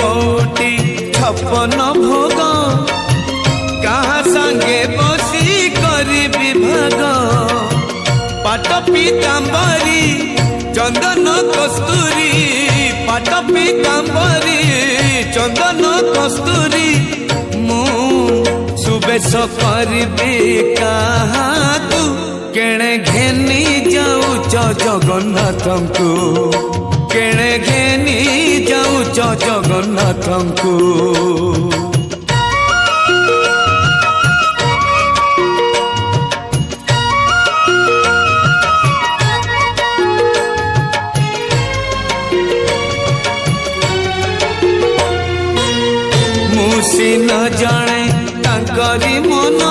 कोटी छपन भोग कहा संगे बसी करी विभाग पाट पीतांबरी चंदन कस्तूरी पाट पीतांबरी चंदन कस्तूरी मु सुबेश करी कहा तू केणे घेनी जाऊच जगन्नाथ को केणे घेनी जाऊच जगन्नाथ को मुसी न जाने तांकरी मन